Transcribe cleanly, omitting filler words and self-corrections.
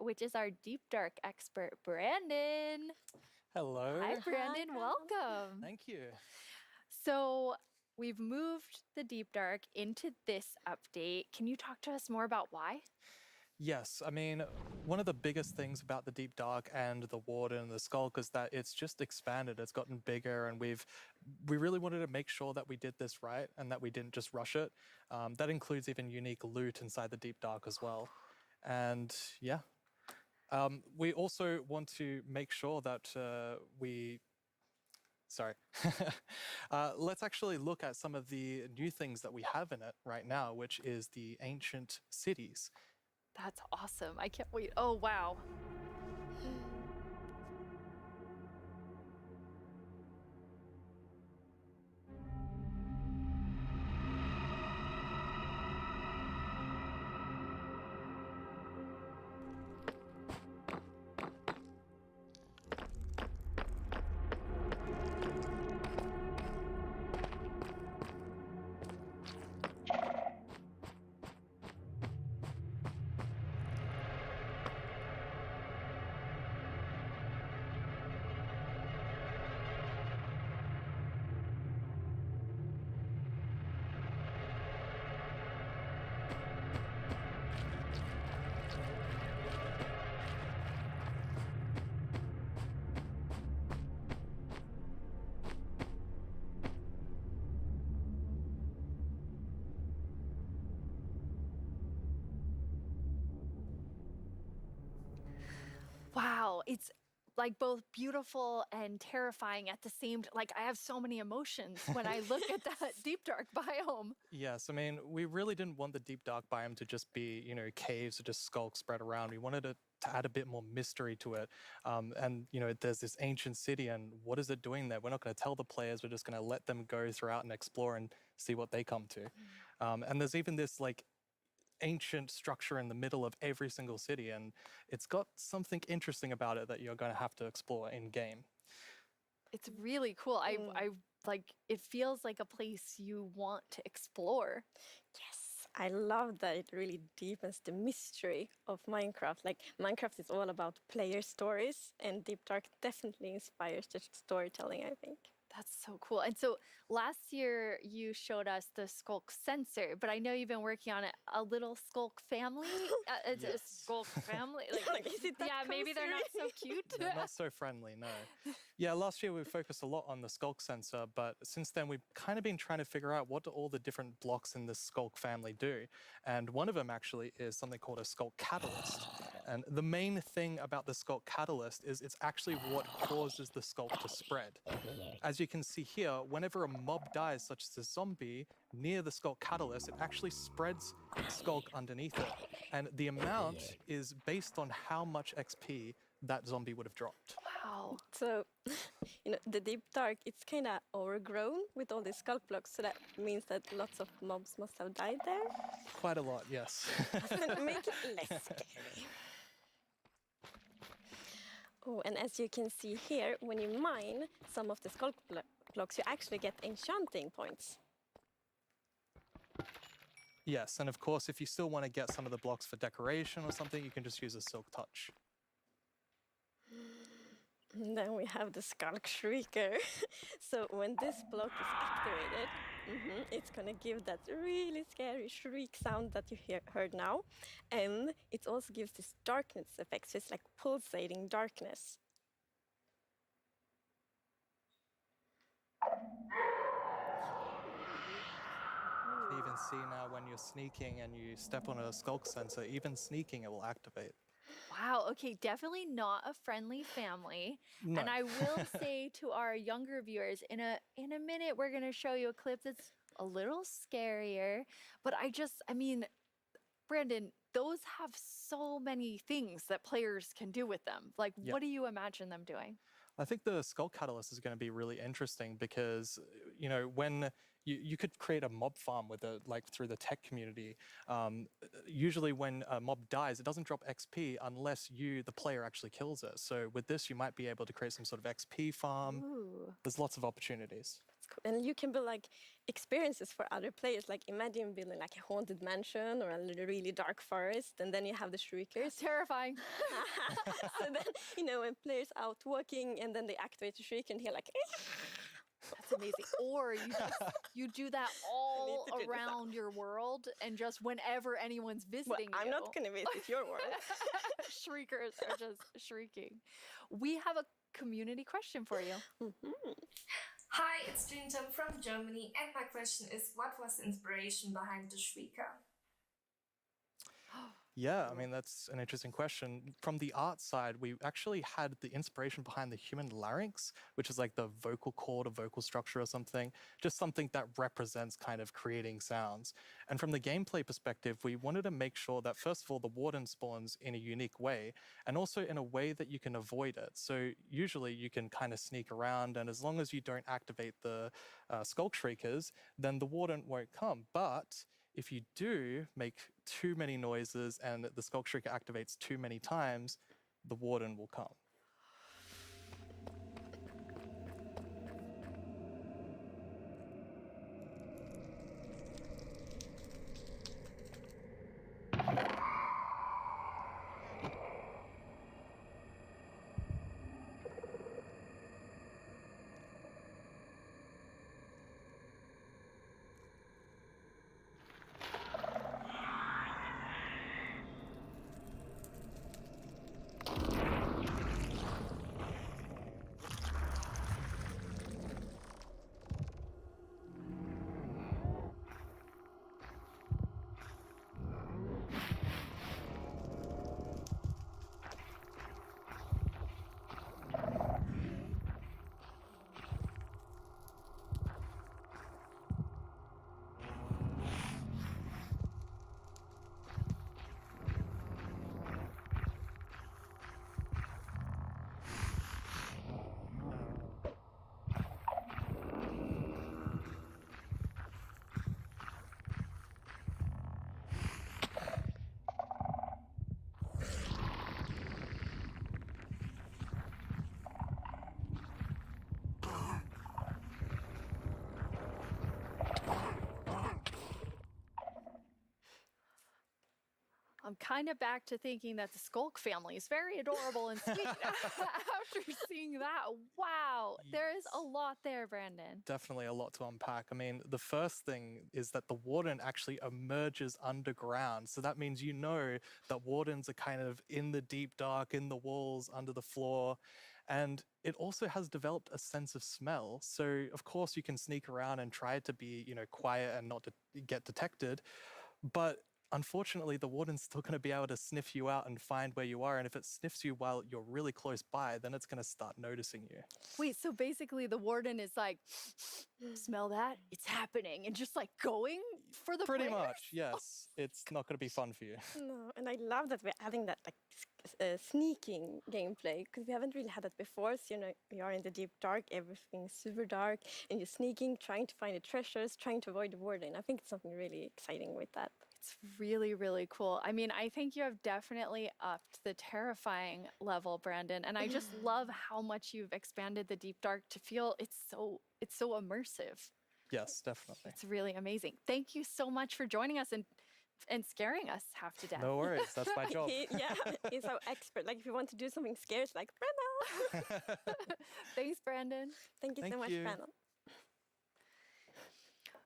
which is our deep dark expert, Brandon. Hello. Hi, Brandon. Hi. Welcome. Thank you. So we've moved the deep dark into this update. Can you talk to us more about why? Yes, I mean, one of the biggest things about the Deep Dark and the Warden and the Skulk is that it's just expanded, it's gotten bigger, and we really wanted to make sure that we did this right and that we didn't just rush it. That includes even unique loot inside the Deep Dark as well. And yeah, we also want to make sure that Sorry. Let's actually look at some of the new things that we have in it right now, which is the ancient cities. That's awesome. I can't wait. Oh, wow. Wow. It's like both beautiful and terrifying at the same time. Like I have so many emotions when I look at that deep dark biome. Yes, I mean, we really didn't want the Deep Dark biome to just be, caves or just skulks spread around. We wanted it to add a bit more mystery to it. There's this ancient city, and what is it doing there? We're not going to tell the players. We're just going to let them go throughout and explore and see what they come to. And there's even this, ancient structure in the middle of every single city, and it's got something interesting about it that you're going to have to explore in game. It's really cool. I like it feels like a place you want to explore. Yes, I love that it really deepens the mystery of Minecraft. Like, Minecraft is all about player stories, and Deep Dark definitely inspires the storytelling, I think. That's so cool. And so last year you showed us the Skulk sensor, but I know you've been working on a little Skulk family. It's a Yes. Skulk family. Is it that yeah, maybe they're not so cute. They're not so friendly, no. Yeah, last year we focused a lot on the Skulk sensor, but since then we've kind of been trying to figure out what do all the different blocks in the Skulk family do. And one of them actually is something called a Skulk catalyst. And the main thing about the Skulk catalyst is it's actually what causes the Skulk to spread. As you can see here, whenever a mob dies, such as a zombie, near the Skulk catalyst, it actually spreads Skulk underneath it. And the amount is based on how much XP that zombie would have dropped. Wow. So, the Deep Dark, it's kind of overgrown with all these Skulk blocks, so that means that lots of mobs must have died there. Quite a lot, yes. Make it less scary. Oh, and as you can see here, when you mine some of the Skulk blocks, you actually get enchanting points. Yes, and of course, if you still want to get some of the blocks for decoration or something, you can just use a Silk Touch. And then we have the Skulk Shrieker. So when this block is activated, it's going to give that really scary shriek sound that you heard now. And it also gives this darkness effect, so it's like pulsating darkness. You can even see now when you're sneaking and you step on a Skulk sensor, even sneaking it will activate. Wow. Okay. Definitely not a friendly family. No. And I will say to our younger viewers, in a minute, we're going to show you a clip that's a little scarier. But Brandon, those have so many things that players can do with them. Like, Yeah. what do you imagine them doing? I think the Skull Catalyst is going to be really interesting because, when you could create a mob farm with it, like through the tech community. Usually when a mob dies, it doesn't drop XP unless you, the player, actually kills it. So with this, you might be able to create some sort of XP farm. Ooh. There's lots of opportunities. It's cool. And you can build like experiences for other players. Like imagine building like a haunted mansion or a really dark forest, and then you have the shriekers. Terrifying. So then, when players out walking and then they activate the shriek and hear like, That's amazing. Or you do that all to do this around your world, and just whenever anyone's well, visiting I'm you, not going to visit your world. shriekers are just shrieking. We have a community question for you. Hi, it's Jinjam from Germany, and my question is, what was the inspiration behind the Shrieker? Yeah, I mean, that's an interesting question. From the art side, we actually had the inspiration behind the human larynx, which is like the vocal cord or vocal structure or something, just something that represents kind of creating sounds. And from the gameplay perspective, we wanted to make sure that, first of all, the Warden spawns in a unique way, and also in a way that you can avoid it. So usually you can kind of sneak around, and as long as you don't activate the Skulk Shriekers, then the Warden won't come. But if you do make too many noises and the Skulk Shrieker activates too many times, the Warden will come. I'm kind of back to thinking that the Skulk family is very adorable and sweet after seeing that. Wow, there is a lot there, Brandon. Definitely a lot to unpack. I mean, the first thing is that the Warden actually emerges underground. So that means that Wardens are kind of in the deep dark, in the walls, under the floor. And it also has developed a sense of smell. So, of course, you can sneak around and try to be, quiet and not to get detected. But unfortunately, the Warden's still going to be able to sniff you out and find where you are. And if it sniffs you while you're really close by, then it's going to start noticing you. Wait, so basically the Warden is like, smell that? It's happening. And just like going for the Pretty players? much, yes. It's not going to be fun for you. No, and I love that we're adding that like sneaking gameplay, because we haven't really had that before. So you are in the deep dark, everything's super dark, and you're sneaking, trying to find the treasures, trying to avoid the Warden. I think it's something really exciting with that. It's really, really cool. I mean, I think you have definitely upped the terrifying level, Brandon. And I just love how much you've expanded the deep dark to feel it's so immersive. Yes, definitely. It's really amazing. Thank you so much for joining us and scaring us half to death. No worries, that's my job. He's our expert. Like if you want to do something scary, it's like, Brandon. Thanks, Brandon. Thank you so Thank much, you. Brandon.